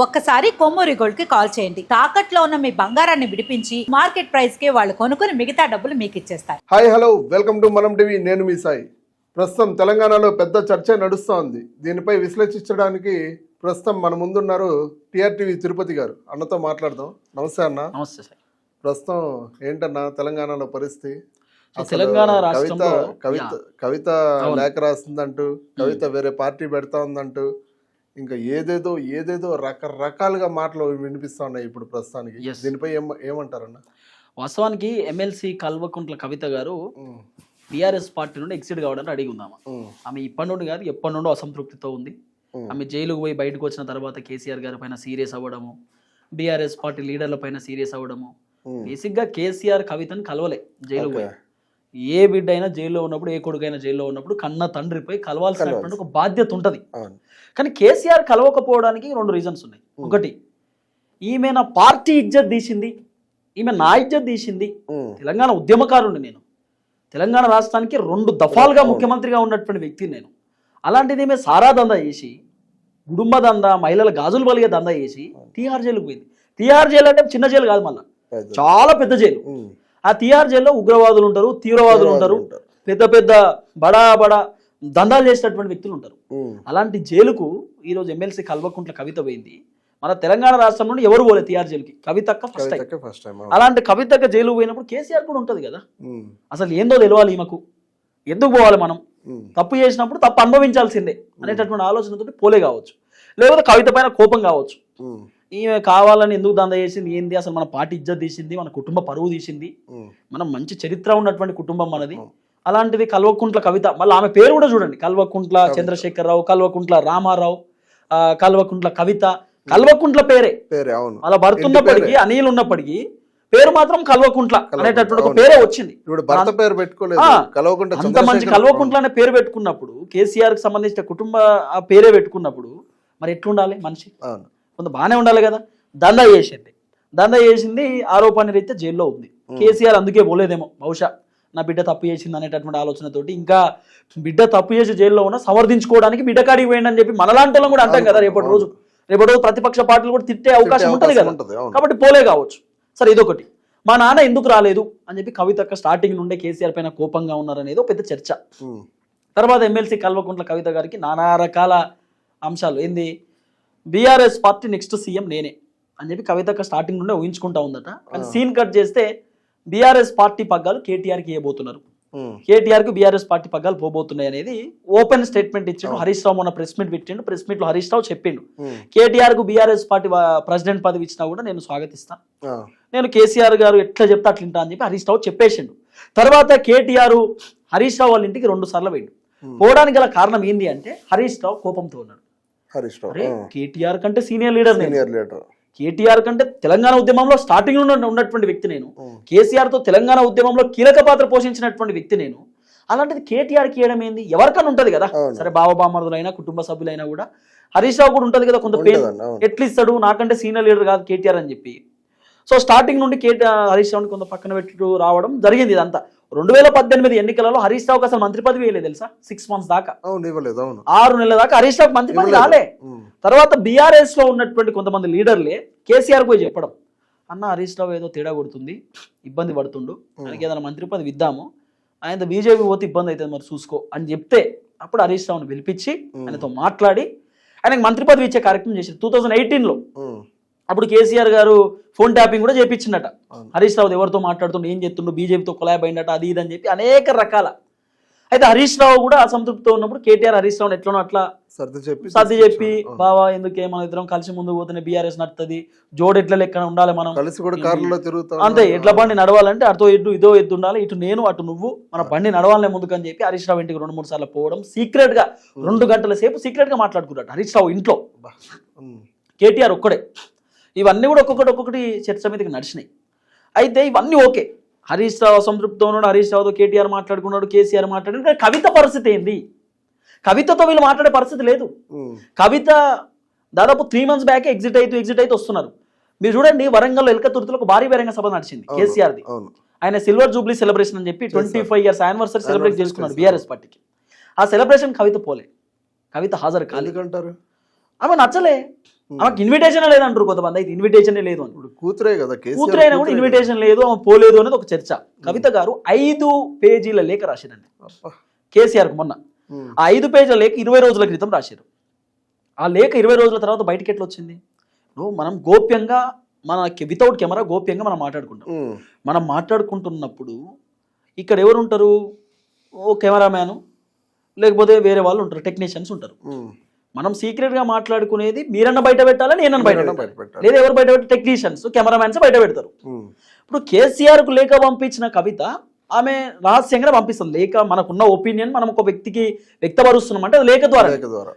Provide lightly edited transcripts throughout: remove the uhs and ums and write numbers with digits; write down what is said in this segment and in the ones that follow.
ఒక్కసారి కొమ్మూరి గోల్డ్ కి కాల్ చేయండి. తాకట్లో ఉన్న మీ బంగారాన్ని విడిపించి మార్కెట్ ప్రైస్ కి వాళ్ళు కొనుక్కుని మిగతా డబ్బులు మీకు ఇచ్చేస్తారు. హాయ్ హలో వెల్కమ్ టు మనం టీవీ. నేను మీ సాయి. ప్రస్తుతం తెలంగాణలో పెద్ద చర్చ నడుస్తోంది. దీనిపై విశ్లేషించడానికి ప్రస్తుతం మన ముందున్నారు టీఆర్టీవీ తిరుపతి గారు. అన్నతో మాట్లాడదాం. నమస్తే అన్న. నమస్తే సార్. ప్రస్తుతం ఏంటన్నా తెలంగాణలో పరిస్థితి? తెలంగాణ రాష్ట్రంలో కవిత లేఖ రాస్తుందంటూ, కవిత వేరే పార్టీ పెడతా ఉందంటూ, ఇంకా ఏదేదో రకరకాలుగా మాటలు వినిపిస్తా ఉన్నాయి ఇప్పుడు ప్రస్తుతానికి. దీనిపై ఏమంటారన్న? వాస్తవానికి ఎమ్మెల్సీ కల్వకుంట్ల కవిత గారు టీఆర్ఎస్ పార్టీ నుండి ఎగ్జిట్ కావడానికి అడిగి ఉందామా. ఆమె ఇప్పటి నుండి కాదు, ఎప్పటి నుండో అసంతృప్తితో ఉంది. ఆమె జైలుకు పోయి బయటకు వచ్చిన తర్వాత కేసీఆర్ గారి పైన సీరియస్ అవ్వడము, బీఆర్ఎస్ పార్టీ లీడర్ల పైన సీరియస్ అవ్వడము. బేసిక్గా కేసీఆర్ కవితను కలవలే జైలుకు పోయి. ఏ బిడ్డ అయినా జైల్లో ఉన్నప్పుడు, ఏ కొడుకైనా జైల్లో ఉన్నప్పుడు కన్న తండ్రిపై కలవాల్సినటువంటి ఒక బాధ్యత ఉంటుంది. కానీ కేసీఆర్ కలవకపోవడానికి రెండు రీజన్స్ ఉన్నాయి. ఒకటి, ఈమె నా పార్టీ ఇజ్జత్ తీసింది, ఈమె నా ఇజ్జత్ తీసింది. తెలంగాణ ఉద్యమకారుని నేను, తెలంగాణ రాష్ట్రానికి 2 దఫాలుగా ముఖ్యమంత్రిగా ఉన్నటువంటి వ్యక్తి నేను. అలాంటిది ఈమె సారా దందా చేసి, కుటుంబ దందా, మహిళల గాజులు బలిగే దందా చేసి తీహార్ జైలుకు పోయింది. తీహార్ జైలు అంటే చిన్న జైలు కాదు, మళ్ళీ చాలా పెద్ద జైలు. ఆ తీహార్ జైల్లో ఉగ్రవాదులు ఉంటారు, తీవ్రవాదులు ఉంటారు, పెద్ద పెద్ద బడా దందాలు చేసేటటువంటి వ్యక్తులు ఉంటారు. అలాంటి జైలుకు ఈరోజు ఎమ్మెల్సీ కల్వకుంట్ల కవిత పోయింది. మన తెలంగాణ రాష్ట్రం నుండి ఎవరు పోలేదు తీహార్ జైలుకి, కవితక్క ఫస్ట్ టైం. అలాంటి కవితక్క జైలు పోయినప్పుడు కేసీఆర్ కూడా ఉంటుంది కదా, అసలు ఏందో తెలియాలి ఈమెకు, ఎందుకు పోవాలి మనం, తప్పు చేసినప్పుడు తప్పు అనుభవించాల్సిందే అనేటటువంటి ఆలోచనతో పోలే కావచ్చు, లేకపోతే కవిత పైన కోపం కావచ్చు. ఈమె కావాలని ఎందుకు దందా చేసింది, ఏంది అసలు మన పార్టీ ఇజ్జత్ తీసింది, మన కుటుంబ పరువు తీసింది, మనం మంచి చరిత్ర ఉన్నటువంటి కుటుంబం మనది. అలాంటిది కల్వకుంట్ల కవిత, మళ్ళీ ఆమె పేరు కూడా చూడండి, కల్వకుంట్ల చంద్రశేఖరరావు, కల్వకుంట్ల రామారావు, కల్వకుంట్ల కవిత, కల్వకుంట్ల పేరే. అలా భర్త ఉన్నప్పటికీ, అనిల్ ఉన్నప్పటికీ పేరు మాత్రం కల్వకుంట్ల అనేటటువంటి ఒక పేరే వచ్చింది. అంత మంచి కల్వకుంట్ల అనే పేరు పెట్టుకున్నప్పుడు, కేసీఆర్ కి సంబంధించిన కుటుంబ ఆ పేరే పెట్టుకున్నప్పుడు మరి ఎట్లుండాలి మనిషి? కొంత బాగానే ఉండాలి కదా. దందా చేసింది, ఆరోపణ రీత్యా జైల్లో ఉంది. కేసీఆర్ అందుకే పోలేదేమో బహుశా, నా బిడ్డ తప్పు చేసింది అనేటటువంటి ఆలోచనతోటి. ఇంకా బిడ్డ తప్పు చేసి జైల్లో ఉన్న సమర్థించుకోవడానికి బిడ్డ కాడికి పోయింది అని చెప్పి మనలాంటి వాళ్ళం కూడా అంటాం కదా. రేపటి రోజు ప్రతిపక్ష పార్టీలు కూడా తిట్టే అవకాశం ఉంటుంది కదా, కాబట్టి పోలే కావచ్చు. సరే, ఇదొకటి. మా నాన్న ఎందుకు రాలేదు అని చెప్పి కవితక్క స్టార్టింగ్ నుండే కేసీఆర్ పైన కోపంగా ఉన్నారనేది పెద్ద చర్చ. తర్వాత ఎమ్మెల్సీ కల్వకుంట్ల కవిత గారికి నానా రకాల అంశాలు, ఏంది బీఆర్ఎస్ పార్టీ నెక్స్ట్ సీఎం నేనే అని చెప్పి కవితక్క స్టార్టింగ్ నుండే ఊహించుకుంటా ఉందట. కానీ సీన్ కట్ చేస్తే బీఆర్ఎస్ పార్టీ పగ్గాలు కేటీఆర్కి ఇవ్వబోతున్నారు, కేటీఆర్కి బీఆర్ఎస్ పార్టీ పగ్గాలు పోబోతున్నాయి అనేది ఓపెన్ స్టేట్మెంట్ ఇచ్చిండు హరీష్ రావు. మొన్న ప్రెస్ మీట్ పెట్టిండు, ప్రెస్ మీట్ లో హరీష్ రావు చెప్పిండు, కేటీఆర్ కు బీఆర్ఎస్ పార్టీ ప్రెసిడెంట్ పదవి ఇచ్చినా కూడా నేను స్వాగతిస్తాను, నేను కేసీఆర్ గారు ఎట్లా చెప్తా అట్లింటా అని చెప్పి హరీష్ రావు చెప్పేసిండు. తర్వాత కేటీఆర్ హరీష్ రావు వాళ్ళ ఇంటికి 2 సార్లు పోయిండు. పోవడానికి గల కారణం ఏంది అంటే, హరీష్ రావు కోపంతో ఉన్నాడు. కేటీఆర్ కంటే సీనియర్ లీడర్, కేటీఆర్ కంటే తెలంగాణ ఉద్యమంలో స్టార్టింగ్ లో ఉన్నటువంటి వ్యక్తి నేను, కేసీఆర్ తో తెలంగాణ ఉద్యమంలో కీలక పాత్ర పోషించినటువంటి వ్యక్తి నేను. అలాంటిది కేటీఆర్ కి ఇవ్వడం ఏంది? ఎవరికన్నా ఉంటది కదా, సరే బావబామరులైనా కుటుంబ సభ్యులైనా కూడా హరీష్ రావు కూడా ఉంటది కదా కొంత పెయిన్. ఎట్లా ఇస్తాడు, నాకంటే సీనియర్ లీడర్ కాదు కేటీఆర్ అని చెప్పి. సో స్టార్టింగ్ నుండి హరీష్ రావుని కొంత పక్కన పెట్టి రావడం జరిగింది. ఇదంతా 2018 ఎన్నికలలో హరీష్ రావుకి అసలు మంత్రి పదవి వేయలేదు తెలుసా. 6 months దాకా, 6 నెలల దాకా హరీష్ రావుకి మంత్రి పదవి రాలే. తర్వాత బీఆర్ఎస్ లో ఉన్నటువంటి కొంతమంది లీడర్లే కేసీఆర్ పోయి చెప్పడం, అన్న హరీష్ రావు ఏదో తేడా కొడుతుంది, ఇబ్బంది పడుతుండు, ఆయనకి ఏదైనా మంత్రి పదవి ఇద్దాము, ఆయన బీజేపీ పోతే ఇబ్బంది అవుతుంది మరి చూసుకో అని చెప్తే, అప్పుడు హరీష్ రావుని పిలిపించి ఆయనతో మాట్లాడి ఆయనకు మంత్రి పదవి ఇచ్చే కార్యక్రమం చేశారు 2018లో. అప్పుడు కేసీఆర్ గారు ఫోన్ ట్యాపింగ్ కూడా చేయించిండట. హరీష్ రావు ఎవరితో మాట్లాడుతుండో, ఏం చెప్తుండో, బీజేపీతో కొలాబ్ అయిందట, అది ఇది అని చెప్పి అనేక రకాల. అయితే హరీష్ రావు కూడా అసంతృప్తితో ఉన్నప్పుడు కేటీఆర్ హరీష్ రావుని ఎట్లనో అట్లా సర్ది చెప్పి, బావా ఎందుకే మన ఇద్దరం కలిసి ముందుకు పోతేనే బీఆర్ఎస్ నడుతుంది, జోడు ఎట్ల లెక్క ఉండాలి, మనం అంతే ఎట్ల బండి నడవాలంటే అటో ఎద్దు ఇదో ఎద్దు ఉండాలి, ఇటు నేను అటు నువ్వు, మన బండి నడవాలనే ముందుకు అని చెప్పి హరీష్ రావు ఇంటికి 2-3 సార్లు పోవడం, సీక్రెట్ గా 2 గంటల సేపు సీక్రెట్ గా మాట్లాడుకున్నాడు హరీష్ రావు ఇంట్లో, కేటీఆర్ ఒక్కడే. ఇవన్నీ కూడా ఒక్కొక్కటి చర్చ మీదకి నడిచినాయి. అయితే ఇవన్నీ ఓకే, హరీష్ రావు అసంతృప్తితో ఉన్నాడు, హరీష్ రావుతో కేటీఆర్ మాట్లాడుకున్నాడు, కేసీఆర్ మాట్లాడాడు. కానీ కవిత పరిస్థితి ఏంది? కవితతో వీళ్ళు మాట్లాడే పరిస్థితి లేదు. కవిత దాదాపు 3 months బ్యాక్ ఎగ్జిట్ అయితే వస్తున్నారు. మీరు చూడండి, వరంగల్లో ఎల్కతుర్తిలో ఒక భారీ బహిరంగ సభ నడిచింది కేసీఆర్ది. ఆయన సిల్వర్ జూబ్లీ సెలబ్రేషన్ అని చెప్పి 25 years యానివర్సరీ సెలబ్రేట్ చేసుకున్నాడు బీఆర్ఎస్ పార్టీకి. ఆ సెలబ్రేషన్ కవిత పోలే, కవిత హాజరు కాలేదంటారు. ఆమె నచ్చలే, ఆమెకు ఇన్విటేషన్ లేదంటారు కొంతమంది, అయితే ఇన్విటేషన్ లేదు అని. ఇప్పుడు కూతురే కదా, కూతురు అయినా కూడా ఇన్విటేషన్ లేదు, ఆమె పోలేదు అనేది ఒక చర్చ. కవిత గారు 5 పేజీల లేఖ రాశారండి కేసీఆర్కు మొన్న. ఆ 5 పేజీల లేఖ 20 రోజుల క్రితం రాశారు. ఆ లేఖ 20 రోజుల తర్వాత బయటకి ఎట్లా వచ్చింది? మనం గోప్యంగా మన వితౌట్ కెమెరా గోప్యంగా మనం మాట్లాడుకుంటాం. మనం మాట్లాడుకుంటున్నప్పుడు ఇక్కడ ఎవరు ఉంటారు? ఓ కెమెరామ్యాను, లేకపోతే వేరే వాళ్ళు ఉంటారు, టెక్నీషియన్స్ ఉంటారు. మనం సీక్రెట్గా మాట్లాడుకునేది మీరన్నా బయట పెట్టాలా, నేనన్నా బయట పెట్టాలి, లేదా ఎవరు బయట పెట్టి టెక్నీషియన్స్ కెమెరామ్యాన్స్ బయట పెడతారు. ఇప్పుడు కేసీఆర్కు లేఖ పంపించిన కవిత ఆమె రహస్యంగా పంపిస్తుంది లేఖ. మనకున్న ఒపీనియన్ మనం ఒక వ్యక్తికి వ్యక్తపరుస్తున్నాం అంటే అది లేఖ ద్వారా.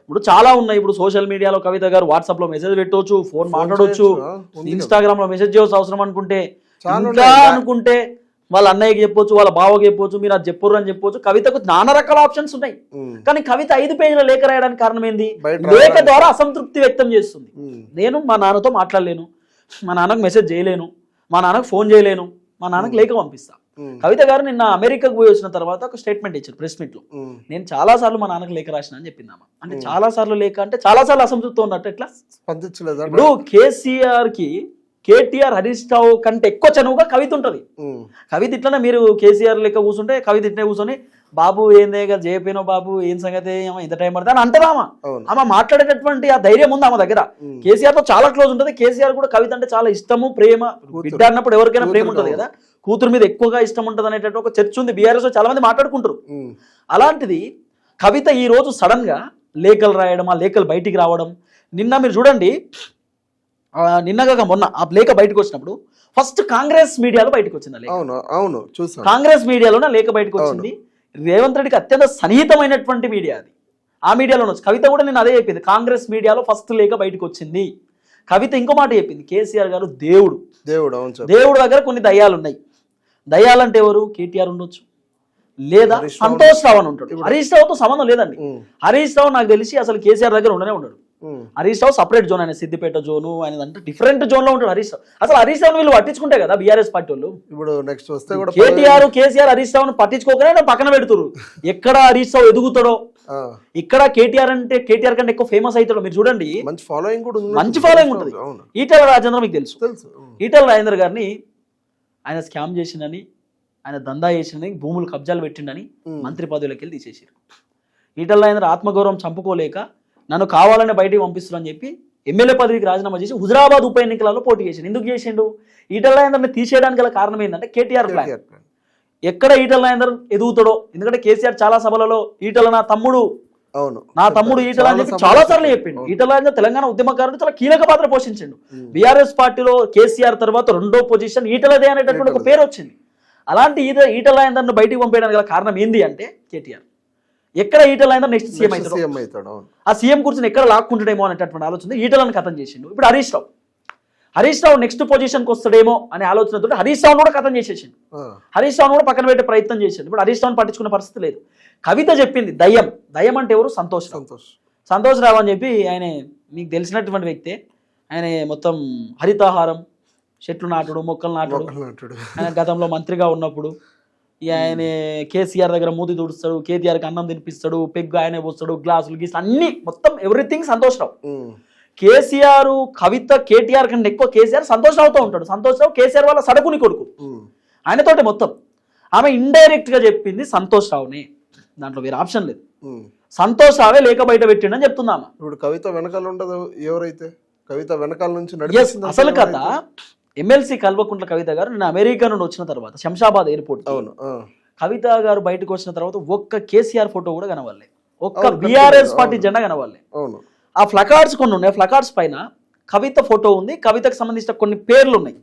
ఇప్పుడు చాలా ఉన్నాయి. ఇప్పుడు సోషల్ మీడియాలో కవిత గారు వాట్సాప్ లో మెసేజ్ పెట్టవచ్చు, ఫోన్ మాట్లాడవచ్చు, ఇన్స్టాగ్రామ్ లో మెసేజ్ చేయవచ్చు అవసరం అనుకుంటే, ఇంకా అనుకుంటే వాళ్ళ అన్నయ్యకి చెప్పొచ్చు, వాళ్ళ బావకి చెప్పొచ్చు, మీరు అది చెప్పరు అని చెప్పొచ్చు. కవితకు నానా రకాల ఆప్షన్స్ ఉన్నాయి. కానీ కవిత 5 పేజీల లేఖ రాయడానికి కారణం ఏంది? లేఖ ద్వారా అసంతృప్తి వ్యక్తం చేస్తుంది. నేను మా నాన్నతో మాట్లాడలేను, మా నాన్నకు మెసేజ్ చేయలేను, మా నాన్నకు ఫోన్ చేయలేను, మా నాన్నకు లేఖ పంపిస్తా. కవిత గారు నిన్న అమెరికాకు పోయి వచ్చిన తర్వాత ఒక స్టేట్మెంట్ ఇచ్చారు ప్రెస్ మీట్ లో. నేను చాలా సార్లు మా నాన్నకు లేఖ రాసిన అని చెప్పిందామా. అంటే చాలా సార్లు లేఖ అంటే చాలా సార్లు అసంతృప్తి ఉన్నట్టు ఎట్లా? ఇప్పుడు కేసీఆర్ కి కేటీఆర్ హరీష్ రావు కంటే ఎక్కువ చనువుగా కవిత ఉంటది. కవిత ఇట్లనే మీరు కేసీఆర్ లెక్క కూర్చుంటే కవిత ఇట్లనే కూర్చొని బాబు ఏందే చేయపోయినావు బాబు, ఏం సంగతి, ఇంత టైం పడుతుంది అని అంటారామా. ఆమె మాట్లాడేటటువంటి ఆ ధైర్యం ఉంది ఆమె దగ్గర. కేసీఆర్ తో చాలా క్లోజ్ ఉంటుంది. కేసీఆర్ కూడా కవిత అంటే చాలా ఇష్టము, ప్రేమ. బిడ్డ అన్నప్పుడు ఎవరికైనా ప్రేమ ఉంటుంది కదా, కూతురు మీద ఎక్కువగా ఇష్టం ఉంటుంది అనేటట్టు ఒక చర్చ ఉంది. బీఆర్ఎస్ చాలా మంది మాట్లాడుకుంటారు. అలాంటిది కవిత ఈ రోజు సడన్ గా లేఖలు రాయడం, ఆ లేఖలు బయటికి రావడం. నిన్న మీరు చూడండి, నిన్నగా మొన్న ఆ లేఖ బయటకు వచ్చినప్పుడు ఫస్ట్ కాంగ్రెస్ మీడియాలో బయటకు వచ్చింది. కాంగ్రెస్ మీడియాలోనే లేఖ బయటకు వచ్చింది. రేవంత్ రెడ్డికి అత్యంత సన్నిహితమైనటువంటి మీడియా అది. ఆ మీడియాలో వచ్చి కవిత కూడా నేను అదే చెప్పింది, కాంగ్రెస్ మీడియాలో ఫస్ట్ లేఖ బయటకు వచ్చింది. కవిత ఇంకో మాట చెప్పింది, కేసీఆర్ గారు దేవుడు, దేవుడు దగ్గర కొన్ని దయ్యాలు ఉన్నాయి. దయ్యాలంటే ఎవరు? కేటీఆర్ ఉండొచ్చు, లేదా సంతోష్ రావు అని ఉంటాడు. హరీష్ రావుతో సంబంధం లేదండి. హరీష్ రావు నాకు తెలిసి అసలు కేసీఆర్ దగ్గర ఉండనే ఉన్నాడు. హరీష్ రావు సపరేట్ జోన్, ఆయన సిద్దిపేట జోను, ఆయన అంటే డిఫరెంట్ జోన్ లో ఉంటాడు హరీష్ రావు. అసలు హరీష్ రావు వీళ్ళు పట్టించుకుంటే కదా బీఆర్ఎస్ పార్టీ వాళ్ళు. ఇప్పుడు నెక్స్ట్ వస్తే కూడా కేటీఆర్ కేసీఆర్ హరీష్ రావును పట్టించుకోకనే పక్కన పెడుతురు. ఎక్కడ హరీష్ రావు ఎదుగుతాడో, ఇక్కడ కేటీఆర్ అంటే కేటీఆర్ కంటే ఎక్కువ ఫేమస్ అవుతాడో మీరు చూడండి. మంచి ఫాలోయింగ్ కూడా ఉంది, మంచి ఫాలోయింగ్ ఉంటుంది. ఈటెల రాజేంద్ర మీకు తెలుసు, ఈటెల రాజేంద్ర గారిని ఆయన స్కామ్ చేసిండని, ఆయన దందా చేసిండని, భూములు కబ్జాలు పెట్టిండని మంత్రి పదవిలోకి వెళ్ళి తీసేసారు. ఈటెల రాజేంద్ర ఆత్మగౌరవం చంపుకోలేక నన్ను కావాలనే బయటికి పంపిస్తున్నారని చెప్పి ఎమ్మెల్యే పదవికి రాజీనామా చేసి హుజరాబాద్ ఉప ఎన్నికలలో పోటీ చేసిండు. ఎందుకు చేసిండు? ఈటెల రాజేందర్ని తీసేయడానికి గల కారణం ఏంటంటే కేటీఆర్ ప్లాన్. ఎక్కడ ఈటెల రాజేందర్ ఎదుగుతాడో, ఎందుకంటే కేసీఆర్ చాలా సభలలో ఈటెల నా తమ్ముడు ఈటెల అని చెప్పి చాలా సార్లు చెప్పిండు. ఈటెల రాజేందర్ తెలంగాణ ఉద్యమకారుడు, చాలా కీలక పాత్ర పోషించిండు. బీఆర్ఎస్ పార్టీలో కేసీఆర్ తర్వాత 2వ పొజిషన్ ఈటెలదే అనేటటువంటి ఒక పేరు వచ్చింది. అలాంటి ఈటెల రాజేందర్ను బయటికి పంపేయడానికి గల కారణం ఏంది అంటే కేటీఆర్. ఎక్కడ ఈటెల రాజేందర్ నెక్స్ట్ సీఎం అవుతాడు, ఆ సీఎం కూర్చొని ఎక్కడ లాక్కుంటాడేమో అనేటటువంటి ఆలోచన ఈటెలను కథం చేసిండు. ఇప్పుడు హరీష్ రావు నెక్స్ట్ పొజిషన్కి వస్తాడేమో అనే ఆలోచనతో హరీష్ రావును కూడా కథం చేసేసిండు. హరీష్ రావును కూడా పక్కన పెట్టే ప్రయత్నం చేసిండు. ఇప్పుడు హరీష్ రావును పట్టించుకునే పరిస్థితి లేదు. కవిత చెప్పింది దయ్యం అంటే ఎవరు? సంతోష్ రావు అని చెప్పి ఆయన మీకు తెలిసినటువంటి వ్యక్తే. ఆయన మొత్తం హరితాహారం, చెట్లు నాటుడు, మొక్కలు నాటుడు. ఆయన గతంలో మంత్రిగా ఉన్నప్పుడు ఆయన కేసీఆర్ దగ్గర మూతి తుడుస్తాడు, కేటీఆర్కి అన్నం తినిపిస్తాడు, పెగ్గు ఆయనే పోస్తాడు, గ్లాసులు గీసులు అన్ని మొత్తం ఎవ్రీథింగ్ సంతోష్ రావు. కేసీఆర్ కవిత కేటీఆర్ కంటే ఎక్కువ కేసీఆర్ సంతోష్ రావుతో ఉంటాడు. సంతోష్ రావు కేసీఆర్ వాళ్ళ సడకుని కొడుకు, ఆయనతోటి మొత్తం. ఆమె ఇండైరెక్ట్ గా చెప్పింది సంతోష్ రావుని, దాంట్లో వేరే ఆప్షన్ లేదు. సంతోష్ రావే లేక బయట పెట్టిండని చెప్తుందామా. ఇప్పుడు కవిత వెనకాల ఉండదు ఎవరైతే, కవిత వెనకాల నుంచి అసలు కథ ఎమ్మెల్సీ కల్వకుంట్ల కవిత గారు నేను అమెరికా నుండి వచ్చిన తర్వాత శంషాబాద్ ఎయిర్పోర్ట్ కవిత గారు బయటకు వచ్చిన తర్వాత ఒక్క కేసీఆర్ ఫోటో కూడా కనవాలే, ఒక్క బీఆర్ఎస్ పార్టీ జెండా కనవాలే. ఆ ఫ్లకార్డ్స్ కొన్ని ఉన్నాయి, ఫ్లకార్డ్స్ పైన కవిత ఫోటో ఉంది, కవితకు సంబంధించిన కొన్ని పేర్లు ఉన్నాయి.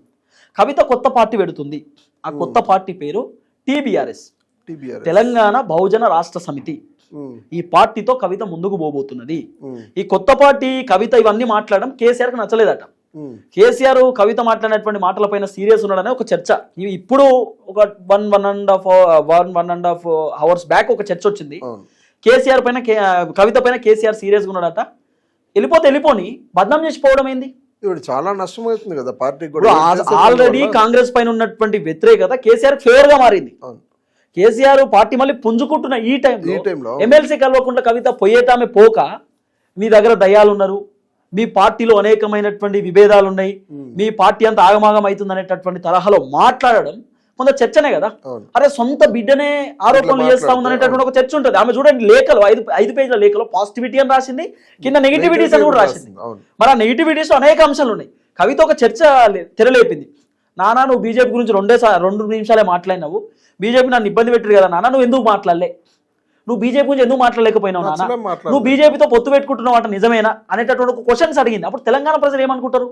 కవిత కొత్త పార్టీ పెడుతుంది, ఆ కొత్త పార్టీ పేరు టీబీఆర్ఎస్, తెలంగాణ బహుజన రాష్ట్ర సమితి. ఈ పార్టీతో కవిత ముందుకు పోబోతున్నది. ఈ కొత్త పార్టీ కవిత ఇవన్నీ మాట్లాడడం కేసీఆర్కి నచ్చలేదట. కేసీఆర్ కవిత మాట్లాడినటువంటి మాటలపైన సీరియస్ ఉన్నాడనే ఒక చర్చ. ఇప్పుడు ఒక one and half hours back ఒక చర్చ వచ్చింది. కేసీఆర్ పైన కవిత పైన కేసీఆర్ సీరియస్ గా ఉన్నాడట. వెళ్ళిపోని బద్నాం చేసిపోవడం ఏంది? ఇప్పుడు చాలా నష్టం అవుతుంది కదా పార్టీ. ఆల్రెడీ కాంగ్రెస్ పైన ఉన్నటువంటి వ్యతిరేకత కేసీఆర్ ఫేవర్ గా మారింది. కేసీఆర్ పార్టీ మళ్ళీ పుంజుకుంటున్న ఈ టైంలో ఎమ్మెల్సీ కల్వకుంట్ల కవిత పోయేటామె పోక మీ దగ్గర దయ్యాలు ఉన్నారు, మీ పార్టీలో అనేకమైనటువంటి విభేదాలు ఉన్నాయి, మీ పార్టీ అంతా ఆగమాగం అవుతుంది అనేటటువంటి తరహాలో మాట్లాడడం కొంత చర్చనే కదా. అవును. అరే సొంత బిడ్డనే ఆరోపణలు చేస్తా ఉంది అనేటటువంటి ఒక చర్చ ఉంటుంది. ఆమె చూడండి లేఖలు 5 పేజీల లేఖలో పాజిటివిటీ అని రాసింది, కింద నెగిటివిటీస్ అని కూడా రాసింది. అవును. మరి ఆ నెగిటివిటీస్ అనేక అంశాలు ఉన్నాయి. కవిత ఒక చర్చ తెరలేపింది. నానా నువ్వు బీజేపీ గురించి 2 నిమిషాలే మాట్లాడినావు, బీజేపీ నన్ను ఇబ్బంది పెట్టారు కదా నాన్న, నువ్వు ఎందుకు మాట్లాడలే, నువ్వు బీజేపీ గురించి ఎందుకు మాట్లాడలేకపోయినావు నాన్న, నువ్వు బీజేపీతో పొత్తు పెట్టుకుంటున్నావు అంట నిజమేనా అనేటటువంటి ఒక క్వశ్చన్స్ అడిగింది. అప్పుడు తెలంగాణ ప్రజలు ఏమనుకుంటారు,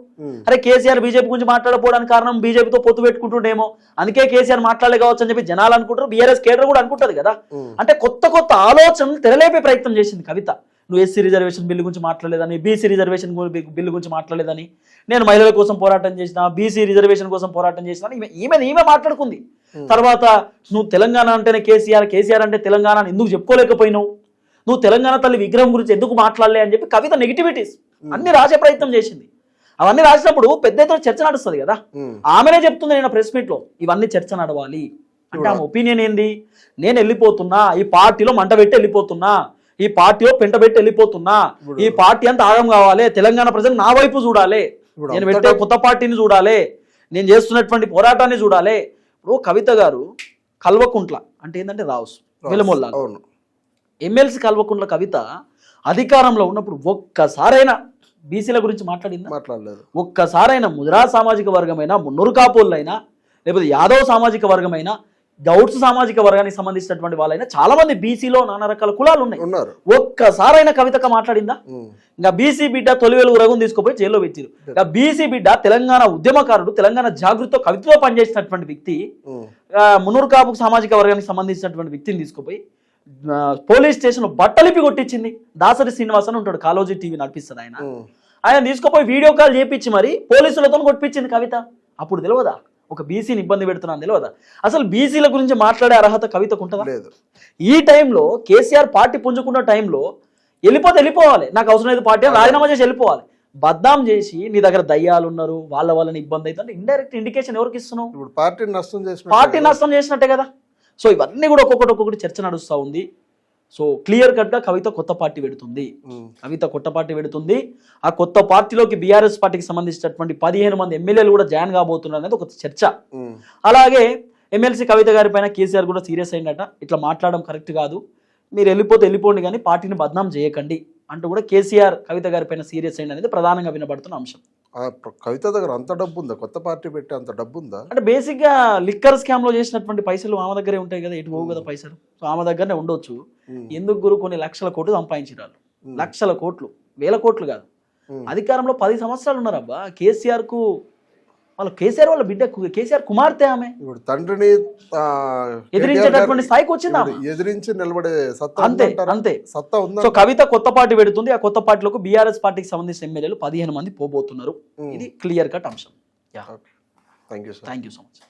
అరే కేసీఆర్ బీజేపీ గురించి మాట్లాడకపోవడానికి కారణం బీజేపీతో పొత్తు పెట్టుకుంటుండేమో, అందుకే కేసీఆర్ మాట్లాడలే కావచ్చు అని చెప్పి జనాలు అనుకుంటారు, బీఆర్ఎస్ కేడర్ కూడా అనుకుంటది కదా. అంటే కొత్త ఆలోచనలు తెరలేపే ప్రయత్నం చేసింది కవిత. నువ్వు ఎస్సీ రిజర్వేషన్ బిల్లు గురించి మాట్లాడలేదని, బీసీ రిజర్వేషన్ బిల్లు గురించి మాట్లాడలేదని, నేను మహిళల కోసం పోరాటం చేసిన, బీసీ రిజర్వేషన్ కోసం పోరాటం చేసిన, ఈమె మాట్లాడుకుంది. తర్వాత నువ్వు తెలంగాణ అంటేనే కేసీఆర్ అంటే తెలంగాణ అని ఎందుకు చెప్పుకోలేకపోయినావు, నువ్వు తెలంగాణ తల్లి విగ్రహం గురించి ఎందుకు మాట్లాడలే అని చెప్పి కవిత నెగిటివిటీస్ అన్ని రాసే ప్రయత్నం చేసింది. అవన్నీ రాసినప్పుడు పెద్ద ఎత్తున చర్చ నడుస్తుంది కదా. ఆమెనే చెప్తుంది నేను ప్రెస్ మీట్ లో ఇవన్నీ చర్చ నడవాలి అంటే ఆమె ఒపీనియన్ ఏంది, నేను వెళ్ళిపోతున్నా, ఈ పార్టీలో మంట పెట్టి వెళ్ళిపోతున్నా, ఈ పార్టీలో పెంట పెట్టి వెళ్ళిపోతున్నా, ఈ పార్టీ అంతా ఆగం కావాలి, తెలంగాణ ప్రజలు నా వైపు చూడాలి, నేను పెట్టే కొత్త పార్టీని చూడాలి, నేను చేస్తున్నటువంటి పోరాటాన్ని చూడాలి. ఇప్పుడు కవిత గారు కల్వకుంట్ల అంటే ఏంటంటే రావుస్ వెలుమొల్ల ఎమ్మెల్సీ కల్వకుంట్ల కవిత అధికారంలో ఉన్నప్పుడు ఒక్కసారైనా బీసీల గురించి మాట్లాడలేదు. ఒక్కసారైనా ముదిరా సామాజిక వర్గమైనా, మున్నూరు కాపోళ్ళైనా, లేకపోతే యాదవ్ సామాజిక వర్గమైనా, గౌడ్స్ సామాజిక వర్గానికి సంబంధించినటువంటి వాళ్ళైనా చాలా మంది బీసీలో నానా రకాల కులాలు ఉన్నాయి, ఒక్కసారైనా కవితక మాట్లాడిందా? ఇంకా బీసీ బిడ్డ తొలివేలు రఘుని తీసుకుపోయి జైల్లో పెట్టారు. ఇంకా బీసీ బిడ్డ తెలంగాణ ఉద్యమకారుడు, తెలంగాణ జాగృతితో కవితతో పనిచేసినటువంటి వ్యక్తి, మున్నూరు కాపు సామాజిక వర్గానికి సంబంధించినటువంటి వ్యక్తిని తీసుకుపోయి పోలీస్ స్టేషన్ బట్టలిపి కొట్టించింది. దాసరి శ్రీనివాస్ అని ఉంటాడు, కాలోజీ టీవీ నడిపిస్తుంది ఆయన తీసుకుపోయి వీడియో కాల్ చేపించి మరి పోలీసులతో కొట్టించింది కవిత. అప్పుడు తెలియదా ఒక బీసీని ఇబ్బంది పెడుతున్నాను తెలియదా? అసలు బీసీల గురించి మాట్లాడే అర్హత కవితకు ఉంటుందా? లేదు. ఈ టైంలో కేసీఆర్ పార్టీ పుంజుకున్న టైంలో వెళ్ళిపోవాలి, నాకు అవసరం లేదు పార్టీ రాజీనామా చేసి వెళ్ళిపోవాలి. బద్నాం చేసి నీ దగ్గర దయ్యాలు ఉన్నారు, వాళ్ళని ఇబ్బంది అవుతుంది, ఇండైరెక్ట్ ఇండికేషన్ ఎవరికి ఇస్తున్నావు? ఇప్పుడు పార్టీ నష్టం చేసినట్టే కదా. సో ఇవన్నీ కూడా ఒక్కొక్కటి చర్చ నడుస్తూ ఉంది. సో క్లియర్ కట్ గా కవిత కొత్త పార్టీ పెడుతుంది. ఆ కొత్త పార్టీలోకి బీఆర్ఎస్ పార్టీకి సంబంధించినటువంటి 15 మంది ఎమ్మెల్యేలు కూడా జాయిన్ కాబోతున్నారు అనేది ఒక చర్చ. అలాగే ఎమ్మెల్సీ కవిత గారి పైన కేసీఆర్ కూడా సీరియస్ అయిందట, ఇట్లా మాట్లాడడం కరెక్ట్ కాదు, మీరు వెళ్ళిపోండి కానీ పార్టీని బద్నాం చేయకండి అంటూ కూడా కేసీఆర్ కవిత గారి పైన సీరియస్ అయింది అనేది ప్రధానంగా వినబడుతున్న అంశం. కవిత దగ్గర అంత డబ్బు ఉందా, కొత్త పార్టీ పెట్టి అంత డబ్బు ఉందా? అంటే బేసిక్ గా లిక్కర్ స్కామ్ లో చేసినటువంటి పైసలు ఆమె దగ్గరే ఉంటాయి కదా, ఎటు పోవు కదా పైసలు. సో ఆమె దగ్గరనే ఉండొచ్చు. ఎందుకు గురు కొన్ని లక్షల కోట్లు సంపాదించారు, లక్షల కోట్లు, వేల కోట్లు కాదు. అధికారంలో 10 సంవత్సరాలు ఉన్నారబ్బా. కేసీఆర్ వాళ్ళ బిడ్డ కేసీఆర్ కుమార్తె ఆమె, తండ్రిని ఎదిరించేటటువంటి స్థాయికి వచ్చింది ఆమె, ఎదిరించి నిలబడే అంతే సత్తా ఉంది. సో కవిత కొత్త పార్టీ పెడుతుంది. ఆ కొత్త పార్టీలోకి బీఆర్ఎస్ పార్టీకి సంబంధించిన ఎమ్మెల్యేలు 15 మంది పోబోతున్నారు. ఇది క్లియర్ కట్ అంశం. Thank you so much.